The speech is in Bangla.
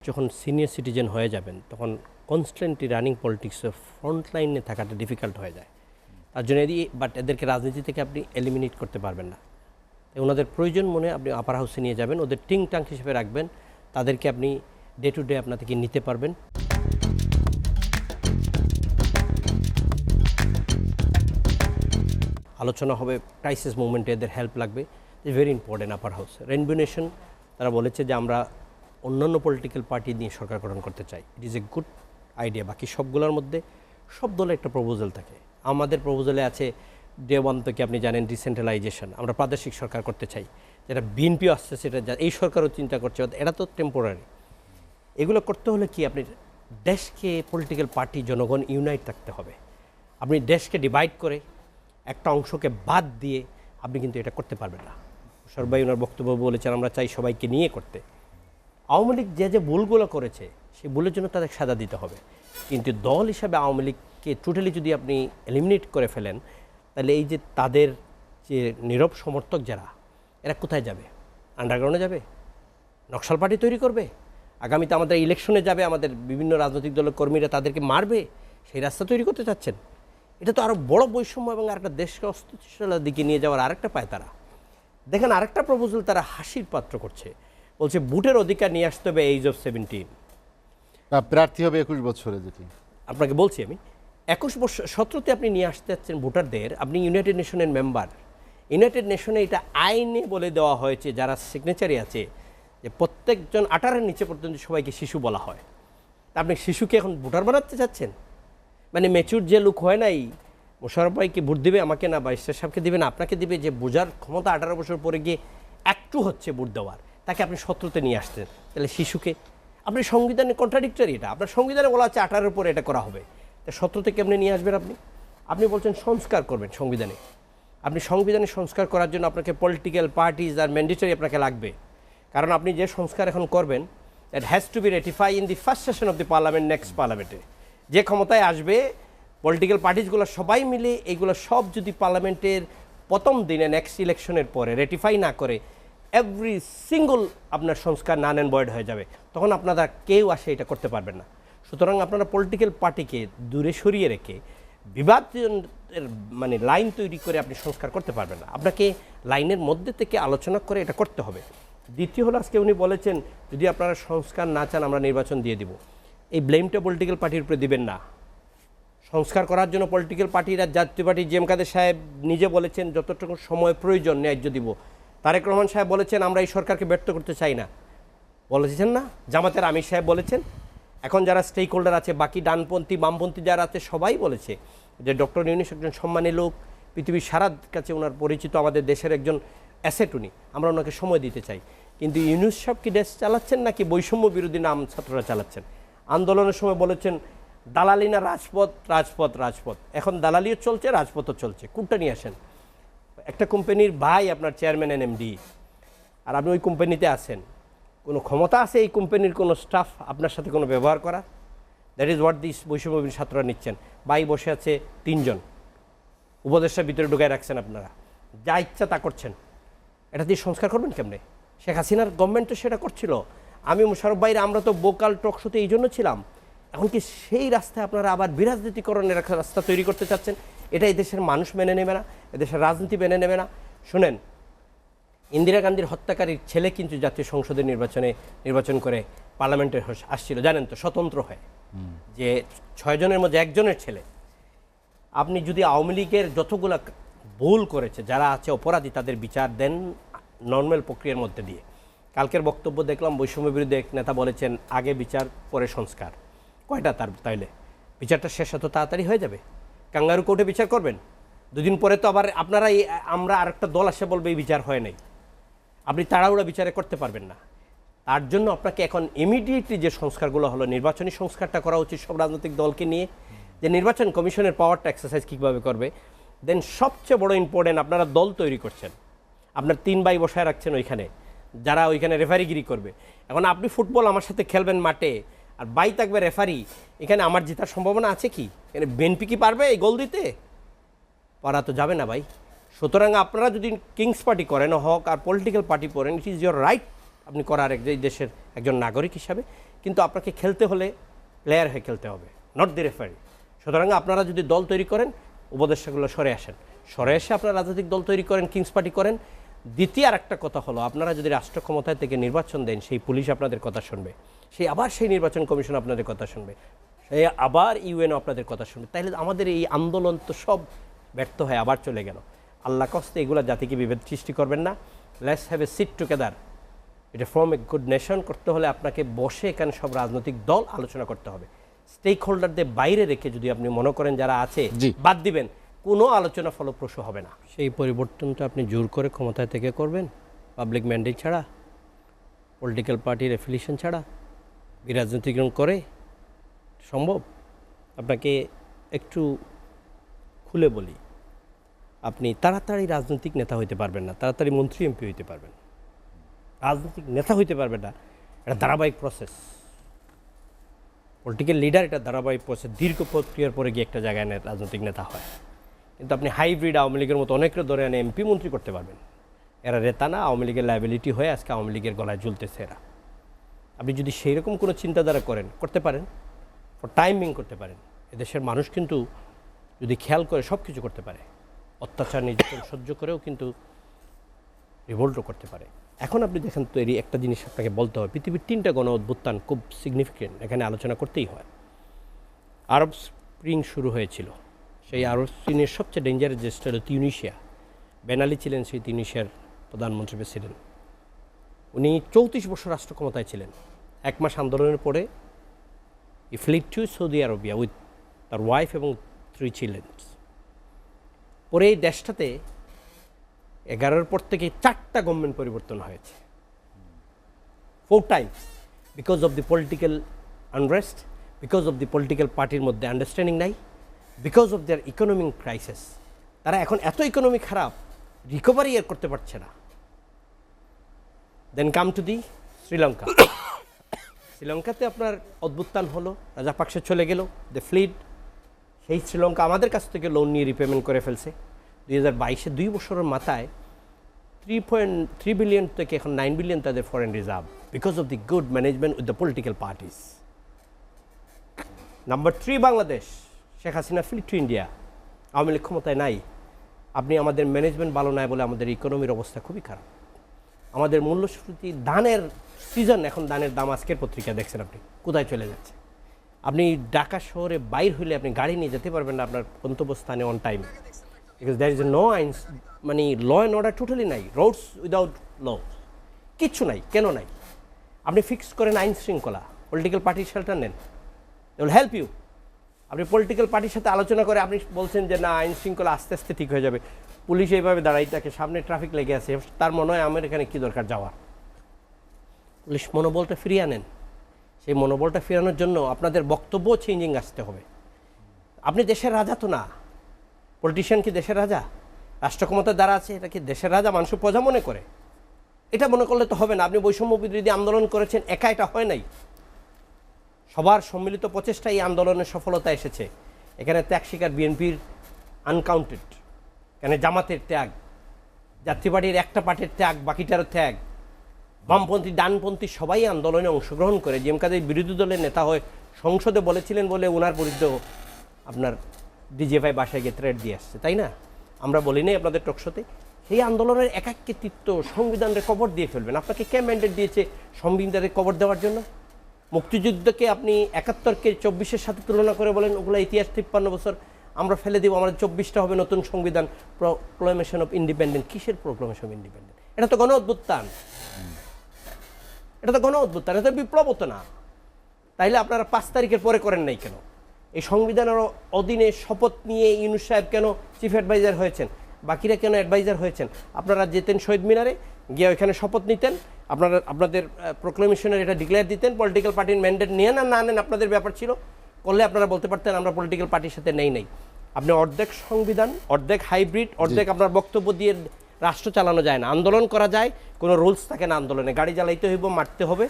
যখন সিনিয়র সিটিজেন হয়ে যাবেন তখন কনস্ট্যান্টলি রানিং পলিটিক্সে ফ্রন্ট লাইনে থাকাটা ডিফিকাল্ট হয়ে যায়। তার জন্য এদেরকে রাজনীতি থেকে আপনি এলিমিনেট করতে পারবেন না। তাই ওনাদের প্রয়োজন মনে আপনি আপার হাউসে নিয়ে যাবেন, ওদের টিং টাং হিসেবে রাখবেন, তাদেরকে আপনি ডে টু ডে আপনার থেকে নিতে পারবেন। আলোচনা হবে, ক্রাইসিস মুভমেন্টে এদের হেল্প লাগবে, is very important upper house. Rainbow nation তারা বলেছে যে আমরা অন্যান্য পলিটিক্যাল পার্টি নিয়ে সরকার গঠন করতে চাই। It is a good idea. বাকি সবগুলোর মধ্যে সব দলের একটা প্রপোজাল থাকে। আমাদের প্রপোজালে আছে ডে ওয়ান থেকে আপনি জানেন ডিসেন্ট্রালাইজেশন, আমরা প্রাদেশিক সরকার করতে চাই, যেটা বিএনপিও আসছে, সেটা এই সরকারও চিন্তা করছে, এটা তো টেম্পোরারি। এগুলো করতে হলে কি আপনি দেশকে পলিটিক্যাল পার্টি জনগণ ইউনাইট থাকতে হবে। আপনি দেশকে ডিভাইড করে একটা অংশকে বাদ দিয়ে আপনি কিন্তু এটা করতে পারবেন না। সরবাই ওনার বক্তব্য বলেছেন আমরা চাই সবাইকে নিয়ে করতে। আওয়ামী লীগ যে ভুলগুলো করেছে সেই ভুলের জন্য তাদের সাজা দিতে হবে, কিন্তু দল হিসাবে আওয়ামী লীগকে টোটালি যদি আপনি এলিমিনেট করে ফেলেন তাহলে এই যে তাদের যে নীরব সমর্থক যারা, এরা কোথায় যাবে? আন্ডারগ্রাউন্ডে যাবে? নকশাল পার্টি তৈরি করবে? আগামীতে আমাদের ইলেকশনে যাবে, আমাদের বিভিন্ন রাজনৈতিক দলের কর্মীরা তাদেরকে মারবে, সেই রাস্তা তৈরি করতে চাচ্ছেন? এটা তো আরও বড় বৈষম্য এবং আরেকটা দেশকে অস্থিতিশীলতার দিকে নিয়ে যাওয়ার আরেকটা পায় তারা। দেখেন আরেকটা প্রপোজাল তারা হাসির পাত্র করছে, বলছে ভোটের অধিকার নিয়ে আসতে হবে এজ অফ 17। প্রার্থী হবে 21 বছরে। যেটি আপনাকে বলছি আমি 21 বছর 17তে আপনি নিয়ে আসতে যাচ্ছেন ভোটারদের। আপনি ইউনাইটেড নেশনের মেম্বার, ইউনাইটেড নেশনে এটা আইনে বলে দেওয়া হয়েছে, যারা সিগনেচারি আছে, যে প্রত্যেকজন 18-এর নিচে পর্যন্ত সবাইকে শিশু বলা হয়। তা আপনি শিশুকে এখন ভোটার বানাতে চাচ্ছেন? মানে ম্যাচুর যে লোক হয় নাই, মোশাররফ ভাইকে ভোট দিবে আমাকে না, বা ইসরার সাহেবকে দিবে না, আপনাকে দিবে, যে বোঝার ক্ষমতা 18 বছর পরে গিয়ে একটু হচ্ছে ভোট দেওয়ার, তাকে আপনি 17তে নিয়ে আসতেন। তাহলে শিশুকে আপনি সংবিধানে কন্ট্রাডিক্টরি, এটা আপনার সংবিধানে বলা আছে 18-এর পরে এটা করা হবে, তা 17তে কেমনি নিয়ে আসবেন আপনি? আপনি বলছেন সংস্কার করবেন সংবিধানে। আপনি সংবিধানে সংস্কার করার জন্য আপনাকে পলিটিক্যাল পার্টিজ আর ম্যান্ডেটরি আপনাকে লাগবে, কারণ আপনি যে সংস্কার এখন করবেন that has to be ratify in the first session of the parliament, next পার্লামেন্টে। যে ক্ষমতায় আসবে পলিটিক্যাল পার্টিসগুলো সবাই মিলে এইগুলো সব যদি পার্লামেন্টের প্রথম দিনে নেক্সট ইলেকশনের পরে রেটিফাই না করে, এভরি সিঙ্গল আপনার সংস্কার নান অ্যান্ড ভয়েড হয়ে যাবে, তখন আপনারা কেউ আসে এটা করতে পারবেন না। সুতরাং আপনারা পলিটিক্যাল পার্টিকে দূরে সরিয়ে রেখে বিবাদের মানে লাইন তৈরি করে আপনি সংস্কার করতে পারবেন না। আপনাকে লাইনের মধ্যে থেকে আলোচনা করে এটা করতে হবে। দ্বিতীয় হলো, আজকে উনি বলেছেন যদি আপনারা সংস্কার না চান আমরা নির্বাচন দিয়ে দিব। এই ব্লেমটা পলিটিক্যাল পার্টির উপরে দিবেন না। সংস্কার করার জন্য পলিটিক্যাল পার্টিরা, জাতীয় পার্টি জি এম কাদের সাহেব নিজে বলেছেন যতটুকু সময় প্রয়োজন ন্যায্য দিব। তারেক রহমান সাহেব বলেছেন আমরা এই সরকারকে ব্যর্থ করতে চাই না, বলেছেন না? জামাতের আমির সাহেব বলেছেন। এখন যারা স্টেক হোল্ডার আছে, বাকি ডানপন্থী বামপন্থী যারা আছে, সবাই বলেছে যে ডক্টর ইউনূস একজন সম্মানী লোক, পৃথিবীর সারা কাছে ওনার পরিচিত, আমাদের দেশের একজন অ্যাসেট উনি, আমরা ওনাকে সময় দিতে চাই। কিন্তু ইউনূস সাহেব কি দেশ চালাচ্ছেন নাকি বৈষম্য বিরোধী নাম ছাত্ররা চালাচ্ছেন? আন্দোলনের সময় বলেছেন দালালি না রাজপথ, রাজপথ, রাজপথ। এখন দালালিও চলছে, রাজপথও চলছে, কোনটা নিয়ে আসেন? একটা কোম্পানির ভাই আপনার চেয়ারম্যান এনএমডি, আর আপনি ওই কোম্পানিতে আছেন, কোনো ক্ষমতা আছে এই কোম্পানির কোনো স্টাফ আপনার সাথে কোনো ব্যবহার করা? দ্যাট ইজ হোয়াট দিস বৈষম্যবিরোধী ছাত্ররা নিচ্ছেন। ভাই বসে আছে 3 জন, উপদেষ্টার ভিতরে ঢুকায় রাখছেন, আপনারা যা ইচ্ছা তা করছেন। এটা দিয়ে সংস্কার করবেন কেমনে? শেখ হাসিনার গভর্নমেন্ট তো সেটা করছিল। আমি মোশাররফ ভাইরা আমরা তো বোকাল টকশোতে এই জন্য ছিলাম। এখন কি সেই রাস্তায় আপনারা আবার বিরাজনীতিকরণের একটা রাস্তা তৈরি করতে চাচ্ছেন? এটা এই দেশের মানুষ মেনে নেবে না, এদেশের রাজনীতি মেনে নেবে না। শুনেন, ইন্দিরা গান্ধীর হত্যাকারীর ছেলে কিন্তু জাতীয় সংসদের নির্বাচন করে পার্লামেন্টে আসছিল, জানেন তো, স্বতন্ত্র হয়, যে 6 জনের মধ্যে 1 জনের ছেলে। আপনি যদি আওয়ামী লীগের যতগুলো ভুল করেছে, যারা আছে অপরাধী, তাদের বিচার দেন নর্মাল প্রক্রিয়ার মধ্যে দিয়ে। কালকের বক্তব্য দেখলাম বৈষম্য বিরোধী এক নেতা বলেছেন আগে বিচার পরে সংস্কার। কয়টা তাইলে বিচারটা শেষ এত তাড়াতাড়ি হয়ে যাবে? কাঙ্গারু কোর্টে বিচার করবেন, 2 দিন পরে তো আবার আপনারা আমরা আরেকটা দল আসে বলবে এই বিচার হয় নাই। আপনি তাড়াহুড়া বিচারে করতে পারবেন না। তার জন্য আপনাকে এখন ইমিডিয়েটলি যে সংস্কারগুলো হলো, নির্বাচনী সংস্কারটা করা উচিত সব রাজনৈতিক দলকে নিয়ে, যে নির্বাচন কমিশনের পাওয়ারটা এক্সারসাইজ কীভাবে করবে। দেন সবচেয়ে বড় ইম্পর্টেন্ট, আপনারা দল তৈরি করছেন, আপনার 3 ভাই বসায় রাখছেন ওইখানে, যারা ওইখানে রেফারিগিরি করবে। এখন আপনি ফুটবল আমার সাথে খেলবেন মাঠে, আর বাই থাকবে রেফারি, এখানে আমার জেতার সম্ভাবনা আছে কি? এখানে বিএনপি কি পারবে এই গোল দিতে? পারা তো যাবে না ভাই। সুতরাং আপনারা যদি কিংস পার্টি করেন হোক আর পলিটিক্যাল পার্টি করেন, ইট ইজ ইয়োর রাইট আপনি করার, দেশের একজন নাগরিক হিসাবে। কিন্তু আপনাকে খেলতে হলে প্লেয়ার হয়ে খেলতে হবে, নট দি রেফারি। সুতরাং আপনারা যদি দল তৈরি করেন, উপদেষ্টাগুলো সরে আসেন, সরে এসে আপনারা রাজনৈতিক দল তৈরি করেন, কিংস পার্টি করেন। দ্বিতীয় আর একটা কথা হলো, আপনারা যদি রাষ্ট্র ক্ষমতায় থেকে নির্বাচন দেন, সেই পুলিশ আপনাদের কথা শুনবে, সেই নির্বাচন কমিশন আপনাদের কথা শুনবে, সেই আবার ইউএনও আপনাদের কথা শুনবে। তাইলে আমাদের এই আন্দোলন তো সব ব্যর্থ হয়ে আবার চলে গেল। আল্লাহ কস্তে এগুলো জাতিকে বিভেদ সৃষ্টি করবেন না। Let's have a sit together. এটা ফর্ম এ গুড নেশন করতে হলে আপনাকে বসে এখানে সব রাজনৈতিক দল আলোচনা করতে হবে। স্টেক হোল্ডারদের বাইরে রেখে যদি আপনি মনে করেন যারা আছে বাদ দিবেন, কোনো আলোচনা ফলপ্রসূ হবে না। সেই পরিবর্তনটা আপনি জোর করে ক্ষমতায় থেকে করবেন, পাবলিক ম্যান্ডেট ছাড়া, পলিটিক্যাল পার্টির অ্যাফিলিয়েশন ছাড়া, বিরাজনীতিকরণ করে সম্ভব? আপনাকে একটু খুলে বলি, আপনি তাড়াতাড়ি রাজনৈতিক নেতা হইতে পারবেন না, তাড়াতাড়ি মন্ত্রী এমপি হইতে পারবেন, রাজনৈতিক নেতা হইতে পারবেন না। এটা ধারাবাহিক প্রসেস, পলিটিক্যাল লিডার এটা ধারাবাহিক প্রসেস, দীর্ঘ প্রক্রিয়ার পরে গিয়ে একটা জায়গায় রাজনৈতিক নেতা হয়। কিন্তু আপনি হাইব্রিড আওয়ামী লীগের মতো অনেকটা ধরে এনে এমপি মন্ত্রী করতে পারবেন। এরা রেতা না, আওয়ামী লীগের লায়াবিলিটি হয়ে আজকে আওয়ামী লীগের গলায় ঝুলতেছে এরা। আপনি যদি সেই রকম কোনো চিন্তাধারা করেন, করতে পারেন, ফর টাইমিং করতে পারেন। এদেশের মানুষ কিন্তু যদি খেয়াল করে সব কিছু করতে পারে, অত্যাচার নির্যাতন সহ্য করেও কিন্তু রিভোল্টও করতে পারে। এখন আপনি দেখেন তৈরি একটা জিনিস আপনাকে বলতে হয়, পৃথিবীর 3টা গণ অভ্যুত্থান খুব সিগনিফিকেন্ট, এখানে আলোচনা করতেই হয়। আরব স্প্রিং শুরু হয়েছিল, সেই আরব স্প্রিংয়ের সবচেয়ে ডেঞ্জারাস দেশটা হলো তিউনিশিয়া। বেন আলী ছিলেন সেই তিউনিশিয়ার প্রধানমন্ত্রী প্রেসিডেন্ট। উনি 34 বছর রাষ্ট্র ক্ষমতায় ছিলেন। 1 মাস আন্দোলনের পরে he fled to Saudi Arabia with তার ওয়াইফ এবং 3 চিলড্রেন। পরে এই দেশটাতে 11-এর পর থেকে 4টা গভর্নমেন্ট পরিবর্তন হয়েছে, 4 Times, because of the political unrest, because of the political পার্টির মধ্যে আন্ডারস্ট্যান্ডিং নাই, because of their economic crisis. তারা এখন এত ইকোনমি খারাপ, রিকভারি আর করতে পারছে না। দেন কাম টু দি শ্রীলঙ্কা। শ্রীলঙ্কাতে আপনার অভ্যুত্থান হলো, রাজাপাকসে চলে গেল, দে ফ্লিড। সেই শ্রীলঙ্কা আমাদের কাছ থেকে লোন নিয়ে রিপেমেন্ট করে ফেলছে। 2022-এ 2 বছরের মাথায় 3.3 বিলিয়ন থেকে এখন 9 বিলিয়ন তাদের foreign reserve, because of the good management with the political parties. Number 3 Bangladesh, Sheikh Hasina fled to India, Awami League ক্ষমতায় নাই। আপনি আমাদের ম্যানেজমেন্ট ভালো নাই বলে আমাদের ইকোনমির অবস্থা খুবই খারাপ। আমাদের মূল্যস্ফীতি, ধানের সিজন, এখন ধানের দাম আজকের পত্রিকা দেখছেন আপনি কোথায় চলে যাচ্ছে। আপনি ঢাকা শহরে বাইর হইলে আপনি গাড়ি নিয়ে যেতে পারবেন না আপনার গন্তব্যস্থানে on time, because there is no আইন, মানে ল অ্যান্ড অর্ডার টোটালি নাই, রোডস উইদাউট ল, কিচ্ছু নাই। কেন নাই? আপনি ফিক্স করেন আইন শৃঙ্খলা, পলিটিক্যাল পার্টির শেল্টার নেন, দে উইল হেল্প ইউ। আপনি পলিটিক্যাল পার্টির সাথে আলোচনা করে আপনি বলছেন যে না, আইন শৃঙ্খলা আস্তে আস্তে ঠিক হয়ে যাবে। পুলিশ এইভাবে দাঁড়াই থাকে, সামনে ট্রাফিক লেগে আছে, তার মনে হয় আমার এখানে কী দরকার যাওয়ার। পুলিশ মনোবলটা ফিরিয়ে আনেন। সেই মনোবলটা ফেরানোর জন্য আপনাদের বক্তব্য চেঞ্জিং আসতে হবে। আপনি দেশের রাজা তো না, পলিটিশিয়ান কি দেশের রাজা? রাষ্ট্র ক্ষমতার দ্বারা আছে, এটা কি দেশের রাজা মানুষ প্রজা মনে করে? এটা মনে করলে তো হবে না। আপনি বৈষম্য বিরোধী আন্দোলন করেছেন, একা এটা হয় নাই, সবার সম্মিলিত প্রচেষ্টা এই আন্দোলনের সফলতা এসেছে। এখানে ত্যাগ স্বীকার বিএনপির আনকাউন্টেড, এখানে জামাতের ত্যাগ, জাতীয় পার্টির একটা পার্টির ত্যাগ, বাকিটারও ত্যাগ, বামপন্থী ডানপন্থী সবাই আন্দোলনে অংশগ্রহণ করে। জি এম কাদের বিরোধী দলের নেতা হয়ে সংসদে বলেছিলেন বলে ওনার বিরুদ্ধে আপনার ডিজিএফআই বাসায় গিয়ে থ্রেট দিয়ে আসছে, তাই না? আমরা বলি নাই আপনাদের টকশোতে? সেই আন্দোলনের একাকৃতিত্ব সংবিধানের কবর দিয়ে ফেলবেন। আপনাকে কে ম্যান্ডেট দিয়েছে সংবিধানের কবর দেওয়ার জন্য? মুক্তিযুদ্ধকে আপনি 71-কে 24-এর সাথে তুলনা করে বলেন ওগুলো ইতিহাস, 53 বছর আমরা ফেলে দেবো, আমাদের 24টা হবে নতুন সংবিধান, প্রোক্লামেশন অফ ইন্ডিপেন্ডেন্ট। কিসের প্রোক্লামেশন অফ ইন্ডিপেন্ডেন্ট? এটা তো গণ অভ্যুত্থান, এটা তো গণ অভ্যুত্থান, এটা তো বিপ্লব হতো না। তাইলে আপনারা 5 তারিখের পরে করেন নাই কেন? এই সংবিধানের অধীনে শপথ নিয়ে ইউনূস সাহেব কেন চিফ অ্যাডভাইজার হয়েছেন, বাকিরা কেন অ্যাডভাইজার হয়েছেন? আপনারা যেতেন শহীদ মিনারে গিয়ে ওইখানে শপথ নিতেন, আপনারা আপনাদের প্রোক্লামেশনের এটা ডিক্লেয়ার দিতেন, পলিটিক্যাল পার্টির ম্যান্ডেট নিয়ে না নেন আপনাদের ব্যাপার ছিল। করলে আপনারা বলতে পারতেন আমরা পলিটিক্যাল পার্টির সাথে নেই। আপনি অর্ধেক সংবিধান, অর্ধেক হাইব্রিড, অর্ধেক আপনার বক্তব্য দিয়ে রাষ্ট্র চালানো যায় না। আন্দোলন করা যায়, কোনো রুলস থাকে না আন্দোলনে। গাড়ি জ্বালাইতে হইব, মারতে হবে,